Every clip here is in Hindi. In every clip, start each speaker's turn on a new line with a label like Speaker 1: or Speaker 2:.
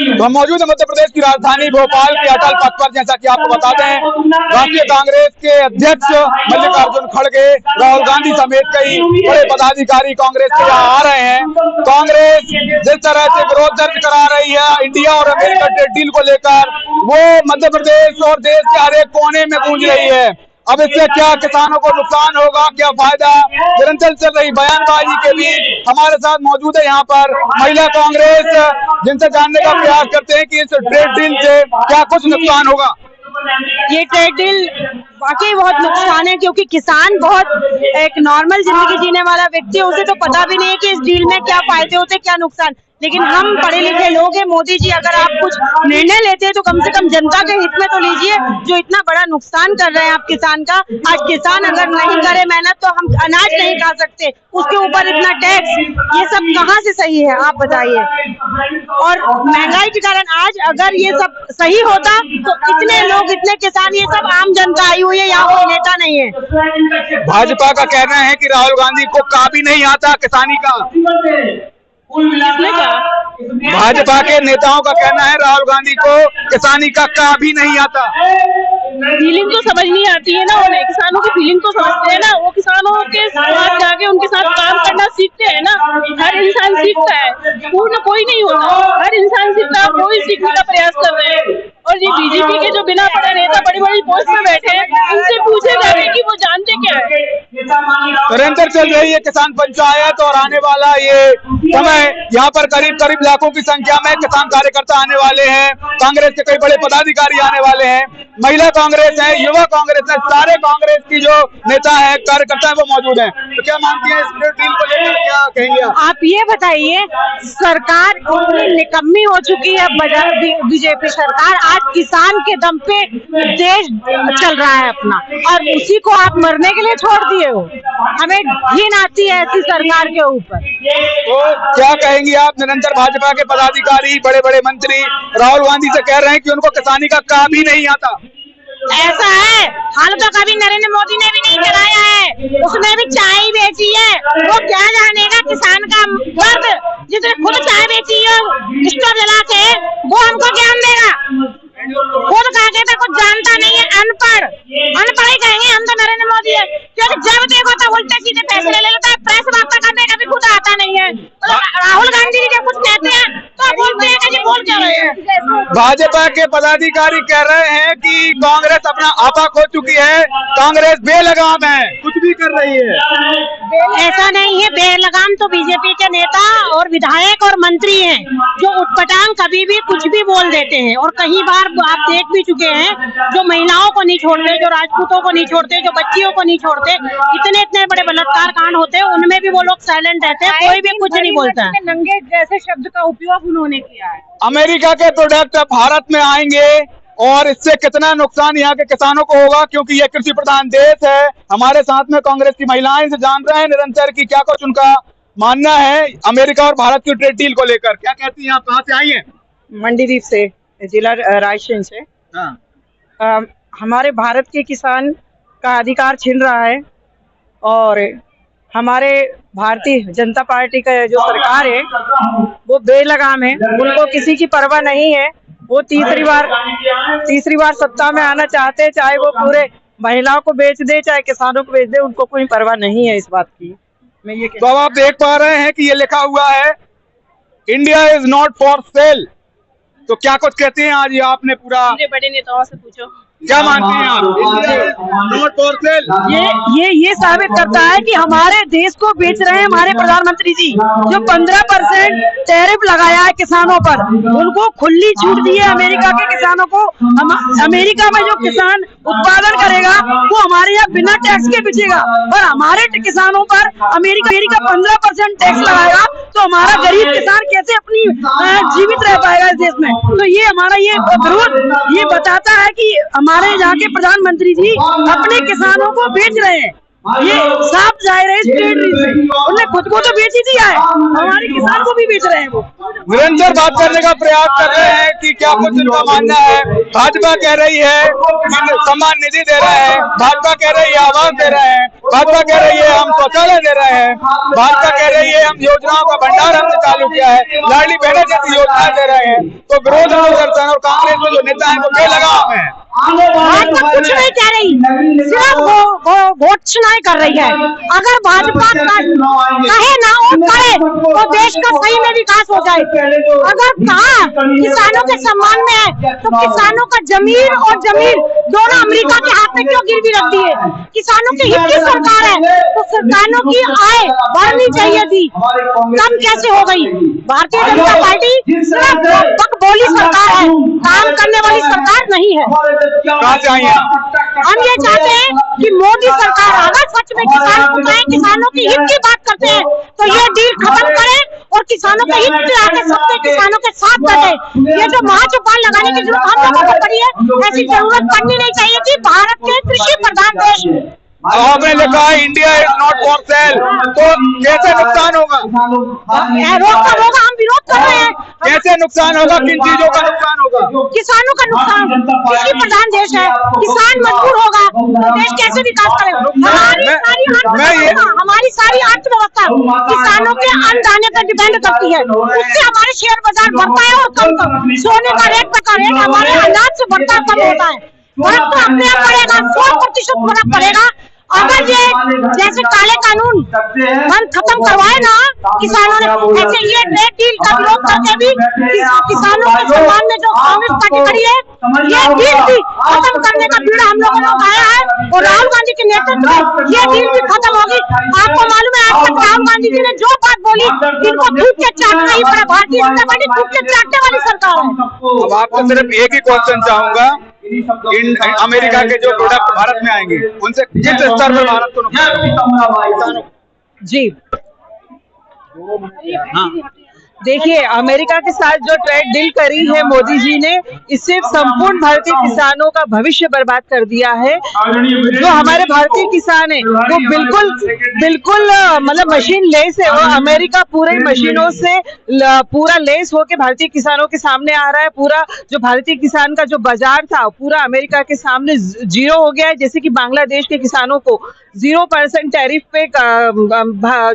Speaker 1: तो हम मौजूद है मध्य प्रदेश की राजधानी भोपाल के अटल पथ पर। जैसा कि आपको बता दें, राष्ट्रीय कांग्रेस के अध्यक्ष मल्लिकार्जुन खड़गे, राहुल गांधी समेत कई बड़े पदाधिकारी कांग्रेस के यहाँ आ रहे हैं। कांग्रेस जिस तरह से विरोध दर्ज करा रही है इंडिया और अमेरिका ट्रेड डील को लेकर, वो मध्य प्रदेश और देश के हर एक कोने में गूंज रही है। अब इससे क्या किसानों को नुकसान होगा, क्या फायदा, निरंतर चल रही बयानबाजी के बीच हमारे साथ मौजूद है यहाँ पर महिला कांग्रेस, जिनसे जानने का प्रयास करते हैं कि इस ट्रेड डील से क्या कुछ नुकसान होगा।
Speaker 2: ये ट्रेड डील वाकई बहुत नुकसान है, क्योंकि किसान बहुत एक नॉर्मल जिंदगी जीने वाला व्यक्ति है, उसे तो पता भी नहीं है कि इस डील में क्या फायदे होते क्या नुकसान। लेकिन हम पढ़े लिखे लोग हैं। मोदी जी अगर आप कुछ निर्णय लेते हैं तो कम से कम जनता के हित में तो लीजिए। जो इतना बड़ा नुकसान कर रहे हैं आप किसान का, आज किसान अगर नहीं करे मेहनत तो हम अनाज नहीं खा सकते, उसके ऊपर इतना टैक्स, ये सब कहाँ से सही है आप बताइए। और महंगाई के कारण आज अगर ये सब सही होता तो इतने लोग, इतने किसान, ये सब आम जनता आई हुई है, यहाँ कोई नेता नहीं है।
Speaker 1: भाजपा का कहना है कि राहुल गांधी को काबी नहीं आता किसानी का। भाजपा के नेताओं का कहना है राहुल गांधी को किसानी का काबी नहीं आता।
Speaker 3: फीलिंग तो समझ नहीं आती है ना उन्हें, किसानों की फीलिंग तो समझते हैं ना, वो किसानों के साथ जाके उनके साथ काम करना सीखते हैं ना। हर इंसान सीखता है, पूर्ण कोई नहीं होता, हर इंसान सीखता है, कोई सीखने का प्रयास कर रहे हैं। और ये बीजेपी के जो बिना पढ़े नेता बड़ी बड़ी पोस्ट में बैठे हैं, उनसे पूछे जाए कि वो जानते क्या है।
Speaker 1: निरंतर चल रही है किसान पंचायत और आने वाला ये समय, यहाँ पर करीब करीब लाखों की संख्या में किसान कार्यकर्ता आने वाले हैं। कांग्रेस के कई बड़े पदाधिकारी आने वाले हैं, महिला कांग्रेस है, युवा कांग्रेस है, सारे कांग्रेस की जो नेता है, कार्यकर्ता है, वो मौजूद हैं। तो क्या मानती है इस डील को लेकर, क्या कहेंगे
Speaker 2: आप ये बताइए। सरकार इतनी निकम्मी हो चुकी है, बीजेपी सरकार आज किसान के दम पे देश चल रहा है अपना, और उसी को आप मरने के लिए छोड़ दिए हो। हमें घिन आती है ऐसी सरकार के ऊपर।
Speaker 1: तो क्या कहेंगी आप, निरंतर भाजपा के पदाधिकारी, बड़े बड़े मंत्री राहुल गांधी से कह रहे हैं कि उनको किसानी का काम ही नहीं आता।
Speaker 2: ऐसा है, हाल तो कभी नरेंद्र मोदी ने भी नहीं चलाया है, उसने भी चाय बेची है। वो क्या जानेगा किसान का दर्द, जिसने खुद चाय बेची है स्टोव जला के, वो हमको ज्ञान देगा। खुद कहा तो कुछ जानता नहीं है, अनपढ़ ही कहेंगे हम तो नरेंद्र मोदी है, क्योंकि जब देखो तो उल्टे सीधे फैसले ले लेता है, प्रेस वार्ता करने का भी खुद आता नहीं है। तो राहुल गांधी जी जब कुछ कहते हैं तो बोलते हैं कि बोल क्या रहे हैं।
Speaker 1: भाजपा के पदाधिकारी कह रहे हैं कि कांग्रेस अपना आपा खो चुकी है, कांग्रेस बेलगाम है, कुछ भी कर रही है।
Speaker 2: ऐसा नहीं है, बेलगाम तो बीजेपी के नेता और विधायक और मंत्री हैं, जो उटपटांग कभी भी कुछ भी बोल देते हैं। और कई बार आप देख भी चुके हैं, जो महिलाओं को नहीं छोड़ते, जो राजपूतों को नहीं छोड़ते, जो बच्चियों को नहीं छोड़ते, इतने बड़े बलात्कार कांड होते हैं, उनमें भी वो लोग साइलेंट रहते हैं, कोई भी कुछ नहीं बोलता।
Speaker 3: नंगे जैसे शब्द का उपयोग उन्होंने किया है।
Speaker 1: अमेरिका के प्रोडक्ट भारत में आएंगे और इससे कितना नुकसान यहाँ के किसानों को होगा, क्योंकि ये कृषि प्रधान देश है। हमारे साथ में कांग्रेस की महिलाएं से जान रहे हैं निरंतर की क्या कुछ उनका मानना है अमेरिका और भारत की ट्रेड डील को लेकर। क्या कहती हैं आप, कहाँ से आई हैं?
Speaker 4: मंडीदीप से, जिला रायसेन से। हमारे भारत के किसान का अधिकार छीन रहा है, और हमारे भारतीय जनता पार्टी का जो सरकार है वो बेलगाम है, उनको किसी की परवाह नहीं है। वो तीसरी बार सत्ता में आना चाहते हैं, चाहे वो पूरे महिलाओं को बेच दे, चाहे किसानों को बेच दे, उनको कोई परवाह नहीं है इस बात की। मैं ये
Speaker 1: तो अब आप देख पा रहे हैं कि ये लिखा हुआ है India is not for sale. तो क्या कुछ कहते हैं आज ये आपने पूरा
Speaker 3: बड़े नेताओं से पूछो,
Speaker 1: क्या मानते हैं आप? नॉट फॉर सेल
Speaker 4: ये साबित करता है कि हमारे देश को बेच रहे हैं हमारे प्रधानमंत्री जी, जो 15% टैरिफ लगाया है किसानों पर, उनको खुली छूट दी है अमेरिका के किसानों को। अमेरिका में जो किसान उत्पादन करेगा वो हमारे यहाँ बिना टैक्स के बेचेगा, और हमारे किसानों पर अमेरिका 15% टैक्स लगाएगा, तो हमारा गरीब किसान कैसे अपनी जीवित रह पाएगा इस देश में। तो ये हमारा ये विरोध ये बताता है कि हमारे यहाँ के प्रधानमंत्री जी अपने किसानों को बेच रहे हैं। ये साफ जाहिर है इस ट्रेड डील से। उन्होंने खुद को तो बेच ही दिया है, हमारे किसान को भी बेच रहे हैं वो।
Speaker 1: निरंतर बात करने का प्रयास कर रहे हैं कि क्या कुछ इनका मानना है। भाजपा कह रही है कि सम्मान निधि दे रहे हैं, भाजपा कह रही है आवास दे रहे हैं, भाजपा कह रही है हम शौचालय दे रहे हैं, भाजपा कह रही है हम योजनाओं का भंडार हमने चालू किया है, लाडली बहना जैसी योजनाएं दे रहे हैं। तो विरोध प्रदर्शन और कांग्रेस में जो नेता है वो बेलगाम है।
Speaker 2: भाजपा कुछ नहीं कह रही, सिर्फ घोषणाएं कर रही है। अगर भाजपा कहे ना और करे तो देश का सही में विकास हो जाए। अगर कहा किसानों के सम्मान में है तो किसानों का जमीन और जमीन दोनों अमेरिका के हाथ में क्यों गिरवी रख दी है? किसानों के हित की सरकार है तो किसानों की आय बढ़नी चाहिए थी, कम कैसे हो गई? भारतीय जनता पार्टी सिर्फ बकबोली सरकार है, काम करने वाली सरकार नहीं है।
Speaker 1: कहाँ से आई हैं?
Speaker 2: हम ये चाहते हैं कि मोदी सरकार अगर सच में किसान को कहे, किसानों के हित की बात करते हैं तो ये डील खत्म करें और किसानों के हित में आके सबके किसानों के साथ बैठे। ये जो महाचौपाल लगाने की जरूरत हम लोगों को पड़ी है, ऐसी जरूरत पड़नी नहीं चाहिए थी भारत के कृषि प्रधान देश में।
Speaker 1: आपने लिखा है India is not for sale, तो कैसे नुकसान होगा?
Speaker 2: रोक कब होगा? हम विरोध कर रहे हैं।
Speaker 1: कैसे नुकसान होगा? किन चीजों का नुकसान होगा?
Speaker 2: किसानों का नुकसान। कृषि प्रधान देश है, किसान मजबूर होगा तो देश कैसे विकास करेगा? हमारी सारी अर्थव्यवस्था किसानों के अन्नदाने पर डिपेंड करती है। उससे हमारे शेयर बाजार बढ़ता है और कम सोने का रेट हमारे अनाज से बढ़ता कम होता है। फर्क तो अपने आप पड़ेगा, 100% फर्क पड़ेगा। अगर ये जैसे काले कानून बंद खत्म करवाए ना किसानों ने, ऐसे ये ट्रेड डील का विरोध करके भी किसानों के सम्मान में जो कांग्रेस पार्टी खड़ी है, ये डील भी खत्म करने का बीड़ा हम लोगों ने उठाया है और राहुल गांधी के नेतृत्व में ये डील भी खत्म होगी। आपको मालूम है आज तक राहुल गांधी जी ने जो बात बोली इनको थूक के चाटना ही पड़ा। भारतीय जनता पार्टी थूक के चाटने वाली सरकार है।
Speaker 1: अब आपको सिर्फ एक ही क्वेश्चन चाहूंगा, अमेरिका के जो प्रोडक्ट भारत में आएंगे उनसे किस स्तर पर भारत को नुकसान?
Speaker 4: जी देखिए, अमेरिका के साथ जो ट्रेड डील करी है मोदी जी ने, इससे संपूर्ण भारतीय किसानों का भविष्य बर्बाद कर दिया है। जो हमारे भारतीय किसान है वो बिल्कुल मतलब मशीन लेस है। वो अमेरिका पूरे मशीनों से पूरा लेस होके भारतीय किसानों के सामने आ रहा है। पूरा जो भारतीय किसान का जो बाजार था पूरा अमेरिका के सामने जीरो हो गया है। जैसे कि बांग्लादेश के किसानों को 0% टैरिफ पे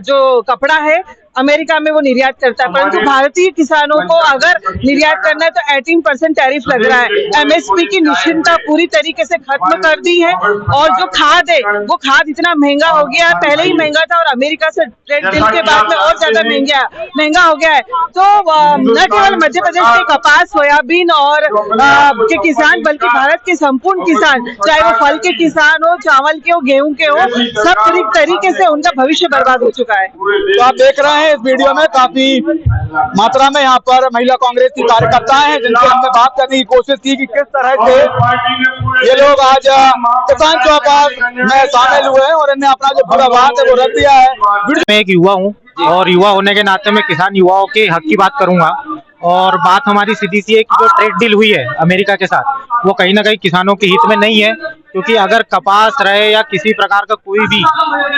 Speaker 4: जो कपड़ा है अमेरिका में वो निर्यात करता है, परंतु भारतीय किसानों को अगर निर्यात करना है तो 18% टैरिफ लग रहा है। एमएसपी की निश्चिंतता पूरी तरीके से खत्म कर दी है और जो खाद है वो खाद इतना महंगा हो गया है, पहले ही महंगा था और अमेरिका से ट्रेड डील के बाद में और ज्यादा महंगा हो गया है। तो न केवल मध्य प्रदेश के कपास, सोयाबीन और के किसान बल्कि भारत के संपूर्ण किसान, चाहे वो फल के किसान हो, चावल के हो, गेहूं के हो, सब तरीके से उनका भविष्य बर्बाद हो चुका है।
Speaker 1: तो आप देख रहे हैं इस वीडियो में काफी मात्रा में यहाँ पर महिला कांग्रेस की कार्यकर्ता हैं जिनसे हमने बात करने की कोशिश की कि किस तरह से ये लोग आज किसान चौपाल में शामिल हुए हैं और इन्हें अपना जो पूरा बात है वो रख दिया है।
Speaker 5: मैं एक युवा हूँ और युवा होने के नाते मैं किसान युवाओं के हक की बात करूंगा। और बात हमारी सीधी सी है कि जो ट्रेड डील हुई है अमेरिका के साथ वो कहीं ना कहीं किसानों के हित में नहीं है, क्योंकि अगर कपास रहे या किसी प्रकार का कोई भी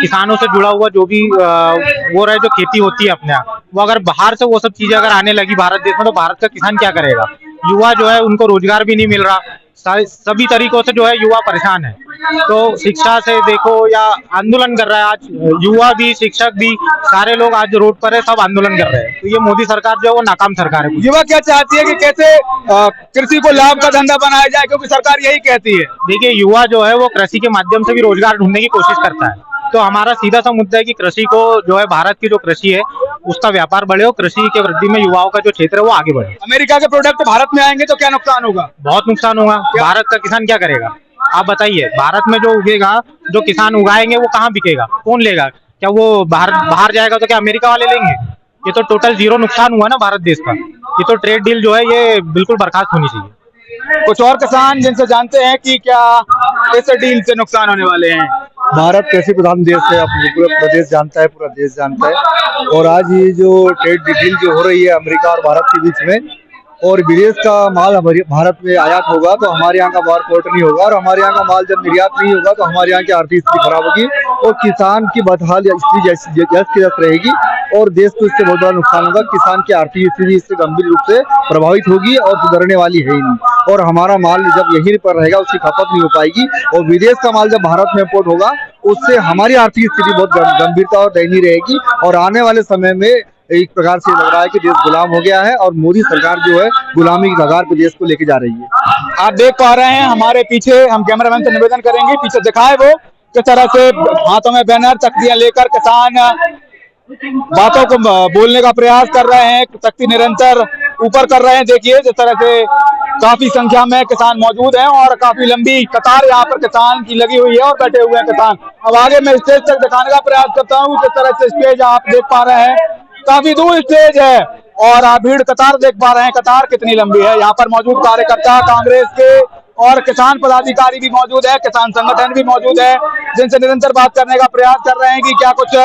Speaker 5: किसानों से जुड़ा हुआ जो भी वो रहे जो खेती होती है अपने यहाँ, वो अगर बाहर से वो सब चीजें अगर आने लगी भारत देश में तो भारत का किसान क्या करेगा? युवा जो है उनको रोजगार भी नहीं मिल रहा, सभी तरीकों से जो है युवा परेशान है। तो शिक्षा से देखो या आंदोलन कर रहा है आज युवा भी, शिक्षक भी, सारे लोग आज रोड पर है, सब आंदोलन कर रहे हैं। तो ये मोदी सरकार जो है वो नाकाम सरकार है।
Speaker 1: युवा क्या चाहती है कि कैसे कृषि को लाभ का धंधा बनाया जाए, क्योंकि सरकार यही कहती है।
Speaker 5: देखिए, युवा जो है वो कृषि के माध्यम से भी रोजगार ढूंढने की कोशिश करता है। तो हमारा सीधा सा मुद्दा है कि कृषि को जो है भारत की जो कृषि है उसका व्यापार बढ़े और कृषि के वृद्धि में युवाओं का जो क्षेत्र है वो आगे बढ़े।
Speaker 1: अमेरिका के प्रोडक्ट भारत में आएंगे तो क्या नुकसान होगा?
Speaker 5: बहुत नुकसान होगा। भारत का किसान क्या करेगा आप बताइए? भारत में जो उगेगा, जो किसान उगाएंगे वो कहाँ बिकेगा? कौन लेगा? क्या वो बाहर जाएगा तो क्या अमेरिका वाले लेंगे? ये तो टोटल जीरो नुकसान हुआ ना भारत देश का। ये तो ट्रेड डील जो है ये बिल्कुल बर्खास्त होनी चाहिए।
Speaker 1: कुछ और किसान जिनसे जानते हैं कि क्या इस डील से नुकसान होने वाले हैं।
Speaker 6: भारत कृषि प्रधान देश है, पूरा प्रदेश जानता है, पूरा देश जानता है। और आज ये जो ट्रेड डील जो हो रही है अमेरिका और भारत के बीच में, और विदेश का माल भारत में आयात होगा तो हमारे यहाँ का बार पोर्ट नहीं होगा, और हमारे यहाँ का माल जब निर्यात नहीं होगा तो हमारे यहाँ की आर्थिक स्थिति खराब होगी और किसान की बदहाल स्थिति जैसी रहेगी और देश को इससे बहुत बड़ा नुकसान होगा। किसान की आर्थिक स्थिति इससे गंभीर रूप से प्रभावित होगी और सुधरने वाली है ही नहीं। और हमारा माल जब यहीं पर रहेगा उसकी खपत नहीं हो पाएगी और विदेश का माल जब भारत में इंपोर्ट होगा उससे हमारी आर्थिक स्थिति बहुत गंभीरता और दयनीय रहेगी। और आने वाले समय में एक प्रकार से लग रहा है कि देश गुलाम हो गया है और मोदी सरकार जो है गुलामी की कगार पर देश को लेके जा रही है।
Speaker 1: आप देख पा रहे हैं हमारे पीछे, हम कैमरामैन से निवेदन करेंगे पीछे दिखाए वो किस तरह से हाथों में बैनर तख्तियां लेकर किसान बातों को बोलने का प्रयास कर रहे हैं, तख्ती निरंतर ऊपर कर रहे हैं। देखिए जिस तरह से काफी संख्या में किसान मौजूद हैं और काफी लंबी कतार यहाँ पर किसान की लगी हुई है और बैठे हुए हैं किसान। अब आगे मैं स्टेज तक दिखाने का प्रयास करता हूँ। जिस तरह से स्टेज आप देख पा रहे हैं काफी दूर स्टेज है और आप भीड़ कतार देख पा रहे हैं, कतार कितनी लंबी है। यहाँ पर मौजूद कार्यकर्ता कांग्रेस के और किसान पदाधिकारी भी मौजूद है, किसान संगठन भी मौजूद है, जिनसे निरंतर बात करने का प्रयास कर रहे हैं कि क्या कुछ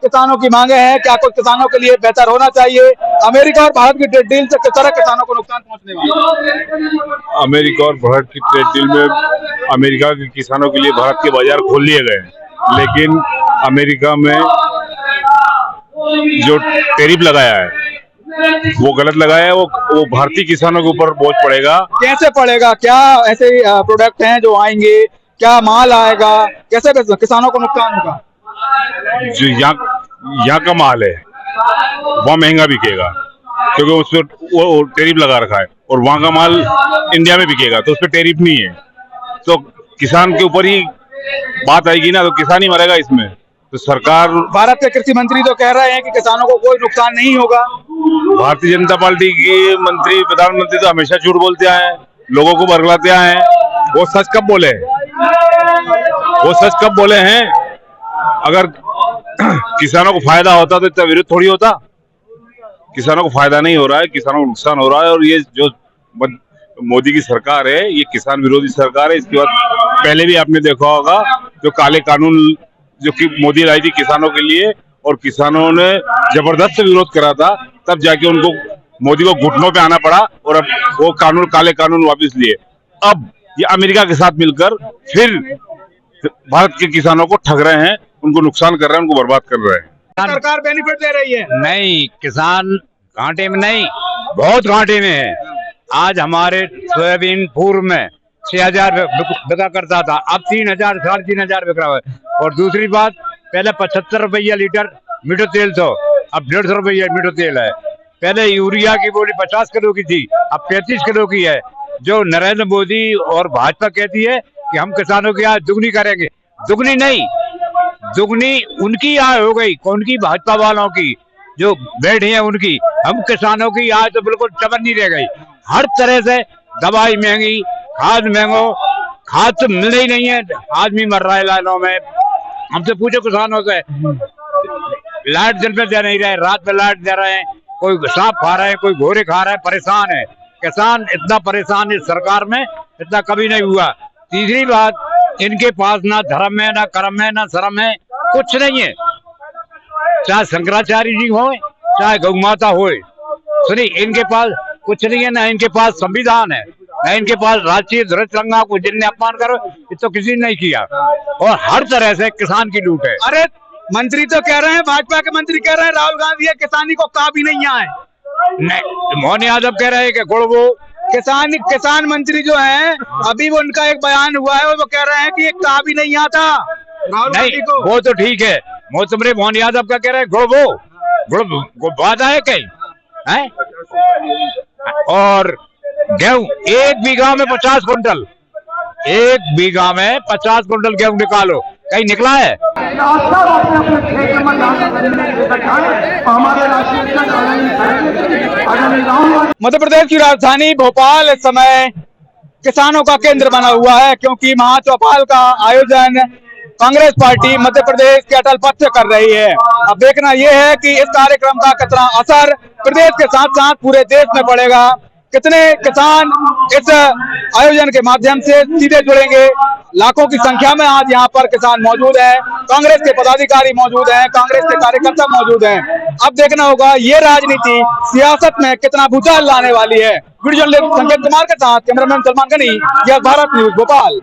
Speaker 1: किसानों की मांगे हैं, क्या कुछ किसानों के लिए बेहतर होना चाहिए। अमेरिका और भारत की ट्रेड डील से किस तरह किसानों को नुकसान पहुंचने वाला है?
Speaker 7: अमेरिका और भारत की ट्रेड डील में अमेरिका के किसानों के लिए भारत के बाजार खोल लिए गए, लेकिन अमेरिका में जो टैरिफ लगाया है वो गलत लगाया है। वो भारतीय किसानों के ऊपर बोझ पड़ेगा।
Speaker 1: कैसे पड़ेगा? क्या ऐसे प्रोडक्ट हैं जो आएंगे, क्या माल आएगा, कैसे किसानों को नुकसान होगा?
Speaker 7: जो यहाँ का माल है वह महंगा बिकेगा क्योंकि उस पर वो टैरिफ लगा रखा है और वहाँ का माल इंडिया में बिकेगा तो उस पर टैरिफ नहीं है, तो किसान के ऊपर ही बात आएगी ना, तो किसान ही मरेगा इसमें। तो सरकार,
Speaker 1: भारत के कृषि मंत्री तो कह रहे हैं कि किसानों को कोई नुकसान नहीं होगा।
Speaker 7: भारतीय जनता पार्टी के मंत्री, प्रधानमंत्री तो हमेशा झूठ बोलते आए हैं, लोगों को बरगलाते आए हैं। वो सच कब बोले? वो सच कब बोले हैं? अगर किसानों को फायदा होता तो इतना विरोध थोड़ी होता। किसानों को फायदा नहीं हो रहा है, किसानों को नुकसान हो रहा है। और ये जो मोदी की सरकार है ये किसान विरोधी सरकार है। इसके बाद पहले भी आपने देखा होगा जो काले कानून जो कि मोदी लाई थी किसानों के लिए और किसानों ने जबरदस्त विरोध करा था, तब जाके उनको मोदी को घुटनों पे आना पड़ा और अब वो कानून, काले कानून वापस लिए। अब ये अमेरिका के साथ मिलकर फिर भारत के किसानों को ठग रहे हैं, उनको नुकसान कर रहे हैं, उनको बर्बाद कर रहे हैं।
Speaker 1: सरकार बेनिफिट दे रही है?
Speaker 8: नहीं, किसान घाटे में नहीं, बहुत घाटे में है। आज हमारे सोयाबीन पूर्व में 6,000 बिका करता था, अब 3,000 साढ़े 3,000 बिक रहा है। और दूसरी बात, पहले 75 रुपया लीटर मीठा तेल था, अब 150 रुपया मीठा तेल है। पहले यूरिया की बोली 50 किलो की थी, अब 35 किलो की है। जो नरेंद्र मोदी और भाजपा कहती है कि हम किसानों की आज दुगनी करेंगे, दुगनी नहीं, दुगनी उनकी आज हो गई, कौन की? भाजपा वालों की जो बैठे हैं उनकी। हम किसानों की आज तो बिल्कुल चमन नहीं रह गई। हर तरह से दवाई महंगी, खाद महंगो, खाद तो मिल ही नहीं है, आदमी मर रहा है लाइनों में। हमसे पूछो किसानों से, लाइट दिन में दे नहीं रहे, रात में लाइट दे रहे हैं, कोई सांप खा रहे हैं, कोई घोड़े खा रहे हैं, परेशान है किसान। इतना परेशान इस सरकार में इतना कभी नहीं हुआ। तीसरी बात, इनके पास ना धर्म है, ना कर्म है, ना शर्म है, कुछ नहीं है। चाहे शंकराचार्य जी हो, चाहे गौ माता हो, सुनी, इनके पास कुछ नहीं है। ना इनके पास संविधान है, ना इनके पास राष्ट्रीय ध्वज तिरंगा को जिनने अपमान करो ये तो किसी ने नहीं किया। और हर तरह से किसान की लूट है।
Speaker 1: अरे मंत्री तो कह रहे हैं, भाजपा के मंत्री कह रहे हैं राहुल गांधी है किसानी को कहा भी नहीं आए।
Speaker 8: नहीं, मोहन यादव कह रहे हैं कि गुड़बो
Speaker 1: किसान मंत्री जो है, अभी वो उनका एक बयान हुआ है, वो कह रहे हैं कि एक कहा भी नहीं आता राहुल गांधी को।
Speaker 8: वो तो ठीक है, मौसमरी मोहन यादव का कह रहे हैं गुड़बो वादा है कहीं है। और गेहूं 1 बीघा में 50 कुंटल, 1 बीघा में 50 कुंटल गेहूं निकालो, कहीं निकला है?
Speaker 1: मध्य प्रदेश की राजधानी भोपाल इस समय किसानों का केंद्र बना हुआ है, क्योंकि महाचौपाल का आयोजन कांग्रेस पार्टी मध्य प्रदेश के अटल पथ कर रही है। अब देखना यह है कि इस कार्यक्रम का कितना असर प्रदेश के साथ साथ पूरे देश में पड़ेगा। कितने किसान इस आयोजन के माध्यम से सीधे जुड़ेंगे। लाखों की संख्या में आज यहाँ पर किसान मौजूद हैं, कांग्रेस के पदाधिकारी मौजूद हैं, कांग्रेस के कार्यकर्ता मौजूद हैं। अब देखना होगा ये राजनीति सियासत में कितना भूचाल लाने वाली है। वीडियो जर्नलिस्ट संकेत कुमार के साथ कैमरामैन सलमान गनी, यह भारत न्यूज भोपाल।